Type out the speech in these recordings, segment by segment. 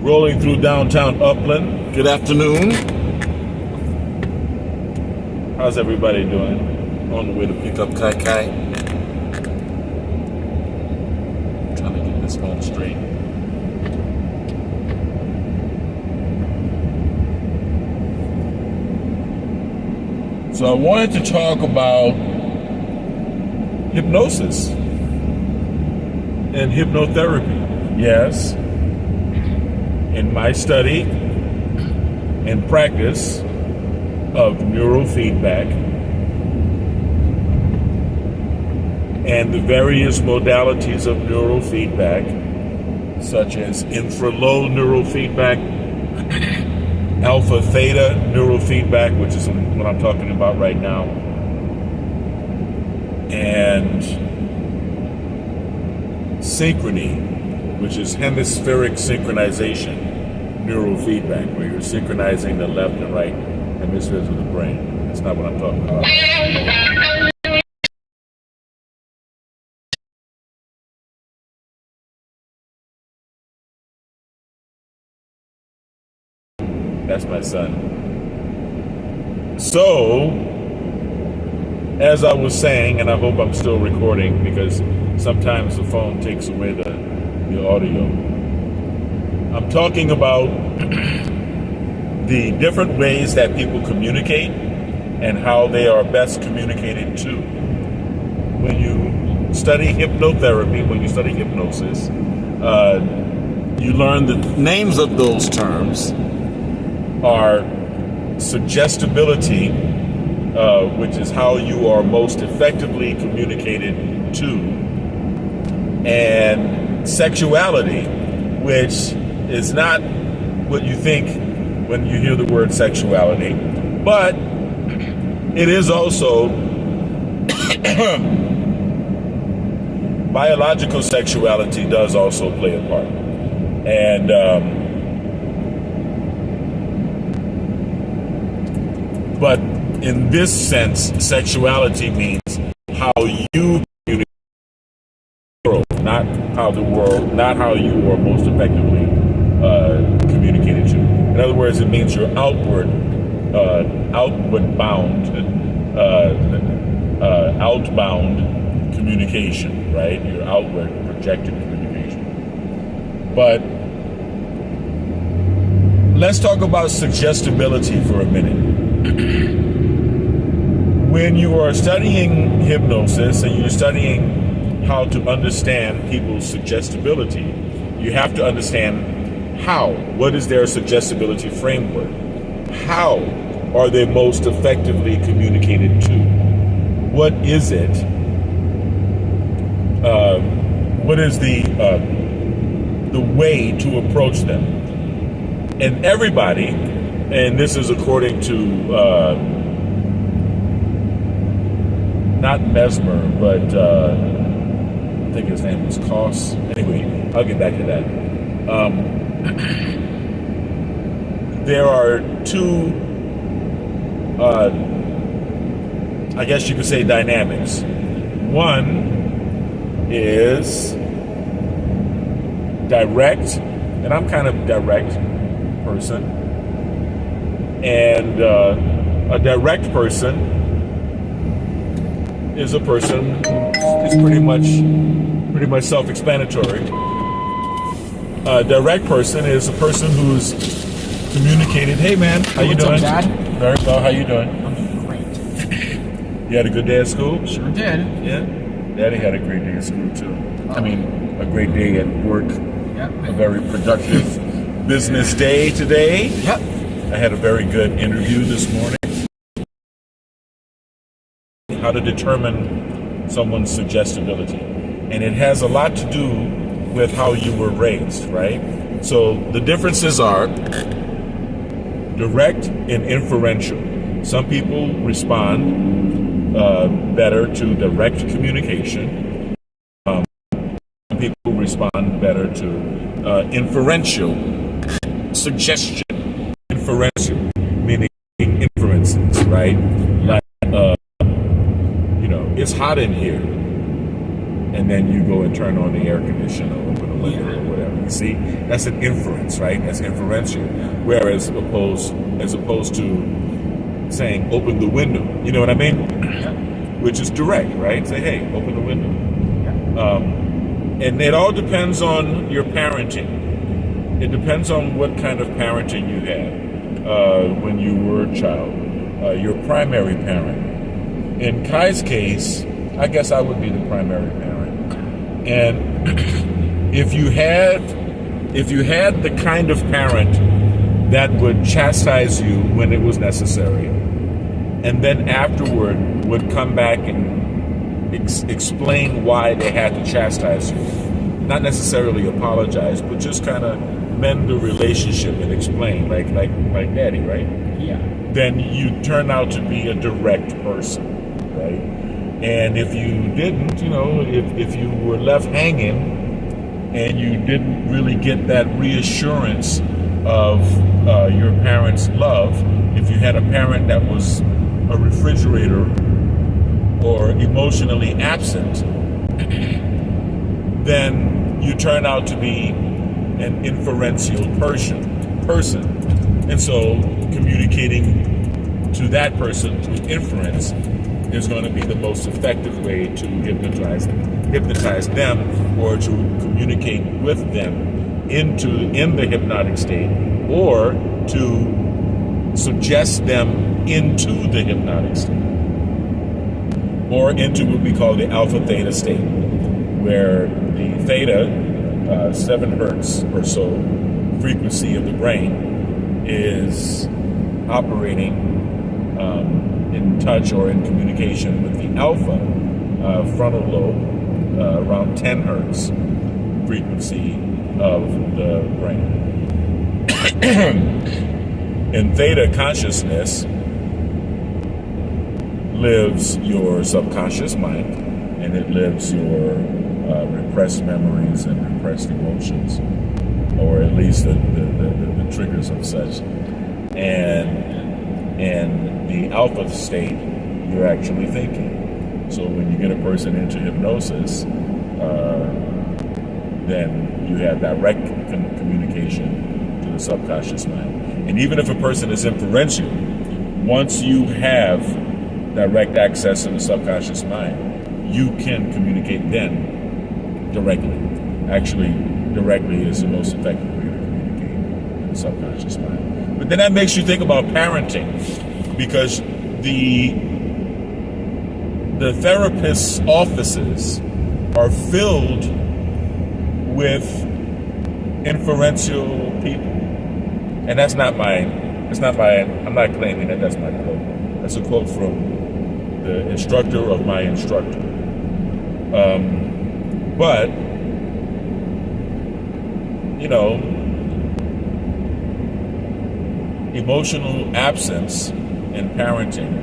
rolling through downtown Upland. Good afternoon. How's everybody doing? On the way to pick up Kai Kai. Trying to get this phone straight. So I wanted to talk about hypnosis and hypnotherapy. Yes, in my study and practice of neurofeedback and the various modalities of neurofeedback, such as infralow neurofeedback, alpha theta neurofeedback, which is what I'm talking about right now, and synchrony, which is hemispheric synchronization neurofeedback, where you're synchronizing the left and right hemispheres of the brain. That's not what I'm talking about. That's my son. So, as I was saying, and I hope I'm still recording because sometimes the phone takes away the audio. I'm talking about the different ways that people communicate and how they are best communicated to. When you study hypnotherapy, when you study hypnosis, you learn the names of those terms are suggestibility, which is how you are most effectively communicated to, and sexuality, which is not what you think when you hear the word sexuality, but it is also biological sexuality does also play a part. And but in this sense, sexuality means how you communicate with the world, not how you are most effectively communicated to. In other words, it means your outward bound communication, right? Your outward projected communication. But let's talk about suggestibility for a minute. When you are studying hypnosis and you're studying how to understand people's suggestibility, you have to understand how. What is their suggestibility framework? How are they most effectively communicated to? What is it? What is the way to approach them? And everybody, and this is according to not Mesmer, but I think his name was Koss. Anyway, I'll get back to that. There are two, I guess you could say, dynamics. One is direct, and I'm kind of a direct person. And a direct person is a person who is pretty much self-explanatory. A direct person is a person who's communicated. Hey man, how you doing? What's up, Dad? Very well. How you doing? I'm doing great. You had a good day at school? Sure did. Yeah. Daddy had a great day at school too. I mean, a great day at work. Yep. A very productive business day today. Yep. I had a very good interview this morning. How to determine someone's suggestibility. And it has a lot to do with how you were raised, right? So the differences are direct and inferential. Some people respond better to direct communication. Some people respond better to inferential suggestion. Inferential, meaning inferences, right? Like, it's hot in here. and then you go and turn on the air conditioner or open the window or whatever. You see, that's an inference, right? That's inferential. Whereas as opposed to saying open the window, you know what I mean? Which is direct, right? Say, hey, open the window. And it all depends on your parenting. It depends on what kind of parenting you had when you were a child. Your primary parent. In Kai's case, I guess I would be the primary parent. And if you had the kind of parent that would chastise you when it was necessary, and then afterward would come back and explain why they had to chastise you, not necessarily apologize, but just kind of mend the relationship and explain, like Daddy, right? Yeah. Then you turn out to be a direct person, right? And if you didn't, if you were left hanging and you didn't really get that reassurance of your parents' love, if you had a parent that was a refrigerator or emotionally absent, then you turn out to be an inferential person. And so communicating to that person through inference is going to be the most effective way to hypnotize them, or to communicate with them in the hypnotic state, or to suggest them into the hypnotic state, or into what we call the alpha theta state, where the theta, 7 hertz or so frequency of the brain is operating in touch or in communication with the alpha frontal lobe, around 10 hertz frequency of the brain. In theta consciousness lives your subconscious mind, and it lives your repressed memories and repressed emotions, or at least the triggers of such. And the alpha state, you're actually thinking. So when you get a person into hypnosis, then you have direct communication to the subconscious mind. And even if a person is inferential, once you have direct access to the subconscious mind, you can communicate then directly. Actually, directly is the most effective way to communicate with the subconscious mind. But then that makes you think about parenting, because the therapist's offices are filled with inferential people. And that's not mine. I'm not claiming that that's my quote. That's a quote from the instructor of my instructor. But, emotional absence in parenting,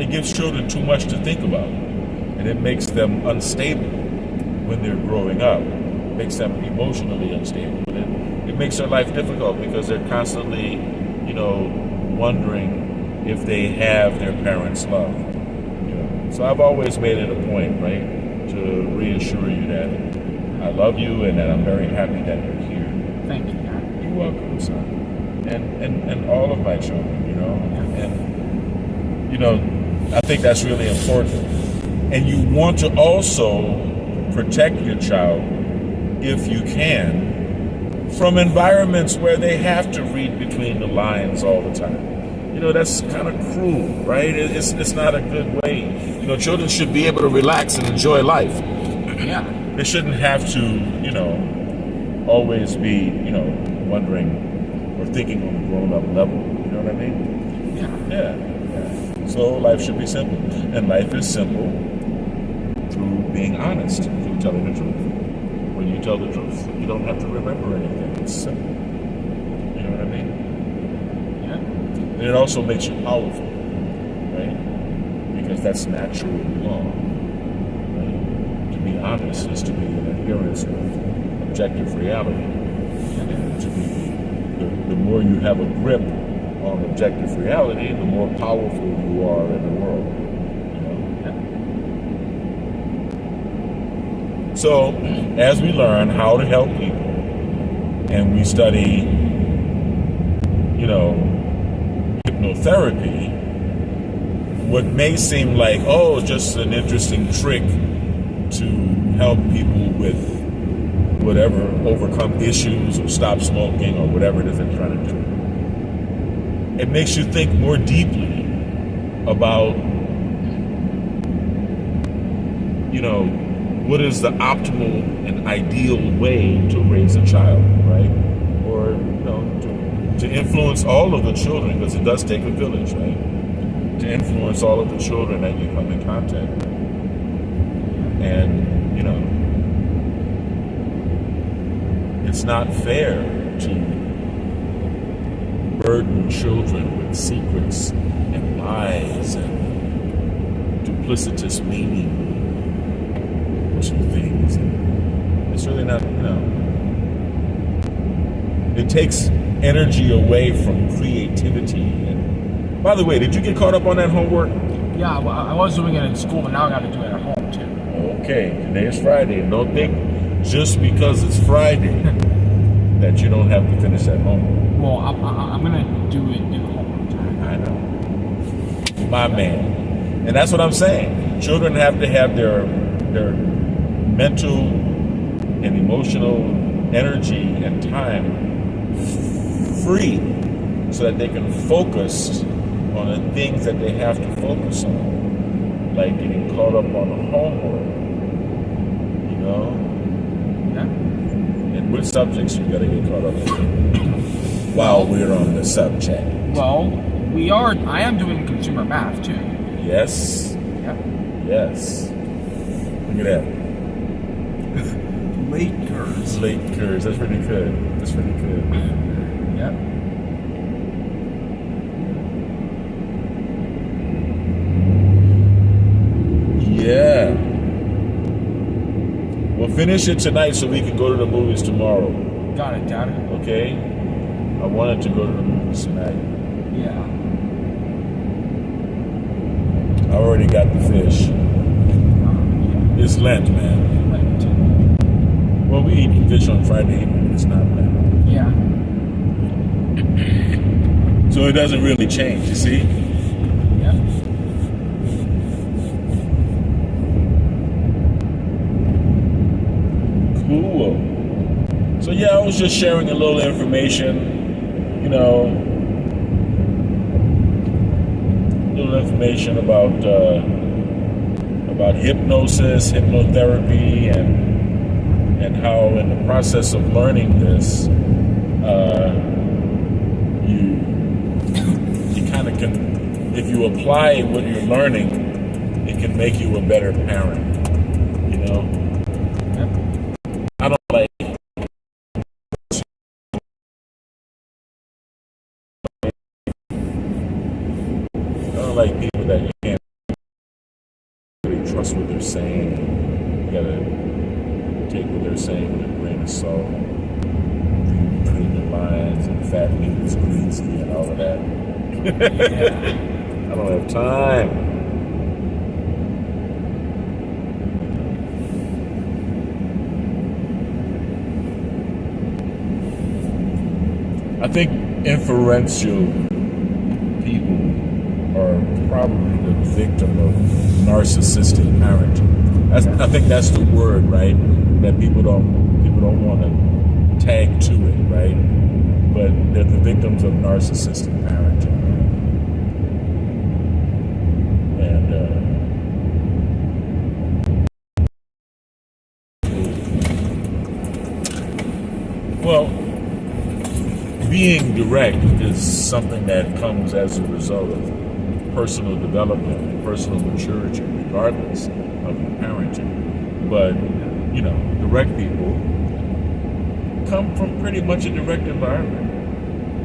it gives children too much to think about. And it makes them unstable when they're growing up. It makes them emotionally unstable. It makes their life difficult because they're constantly, wondering if they have their parents' love. So I've always made it a point, right, to reassure you that I love you and that I'm very happy that you're here. Thank you, God. You're welcome, son. And all of my children, And, I think that's really important. And you want to also protect your child, if you can, from environments where they have to read between the lines all the time. That's kind of cruel, right? It's not a good way. Children should be able to relax and enjoy life. Yeah. They shouldn't have to, always be, wondering or thinking on a grown-up level. You know what I mean? Yeah. So life should be simple. And life is simple through being honest, through telling the truth. When you tell the truth, you don't have to remember anything. It's simple. You know what I mean? And it also makes you powerful, right? Because that's natural law. Right? To be honest is to be in adherence with objective reality. And to be, the more you have a grip on objective reality, the more powerful you are in the world. So, as we learn how to help people, and we study, hypnotherapy, what may seem like, just an interesting trick to help people with whatever, overcome issues or stop smoking or whatever it is they're trying to do. It makes you think more deeply about, what is the optimal and ideal way to raise a child, right? Or, to influence all of the children, because it does take a village, right? To influence all of the children that you come in contact with. And, it's not fair to burden children with secrets and lies and duplicitous meaning to things. It's really not, it takes energy away from creativity. And by the way, did you get caught up on that homework? Yeah, well, I was doing it in school, but now I got to do it at home too. Okay, today is Friday, and don't think just because it's Friday that you don't have to finish that homework. Well, I'm gonna do it at home. I know, my man, and that's what I'm saying. Children have to have their mental and emotional energy and time free so that they can focus on the things that they have to focus on, like getting caught up on the homework, Yeah. And which subjects you gotta get caught up in while we're on the subject. Well, I am doing consumer math too. Yes. Yeah. Yes. Look at that. Late curves. Late curves. That's pretty good. That's pretty good. Yep. Yeah. We'll finish it tonight so we can go to the movies tomorrow. Got it. Okay? I wanted to go to the movies tonight. Yeah. I already got the fish. Yeah. It's Lent, man. Lent. Well, we eat fish on Friday evening, but it's not Lent. Yeah. So it doesn't really change, you see? Yeah. Cool. So yeah, I was just sharing a little information, little information about hypnosis, hypnotherapy, and how in the process of learning this, you kind of can, if you apply what you're learning, it can make you a better parent, I don't like people that you can't really trust what they're saying. You gotta take what they're saying with a grain of salt, read between the lines, and fat meat is greasy and all of that. I don't have time. I think inferential people are probably the victim of narcissistic parenting. I think that's the word, right? That people don't want to tag to it, right? But they're the victims of narcissistic parenting. And well, being direct is something that comes as a result of personal development and personal maturity, regardless of your parenting. But, direct people come from pretty much a direct environment.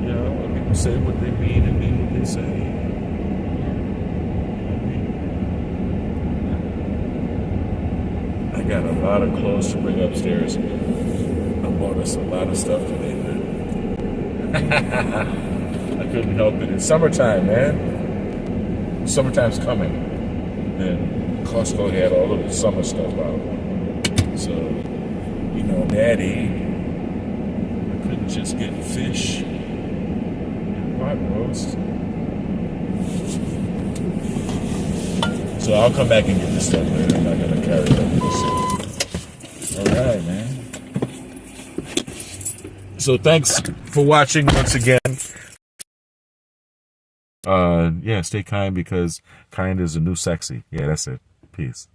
Where people say what they mean and mean what they say. I got a lot of clothes to bring upstairs. I bought us a lot of stuff today, man. I couldn't help it. It's summertime, man. Summertime's coming. And Costco had all of the summer stuff out. So, you know, Daddy, I couldn't just get fish and pot roast. So I'll come back and get this stuff later. I'm not gonna carry it up this. All right, man. So thanks for watching once again. Yeah, stay kind because kind is the new sexy. Yeah, that's it. Peace.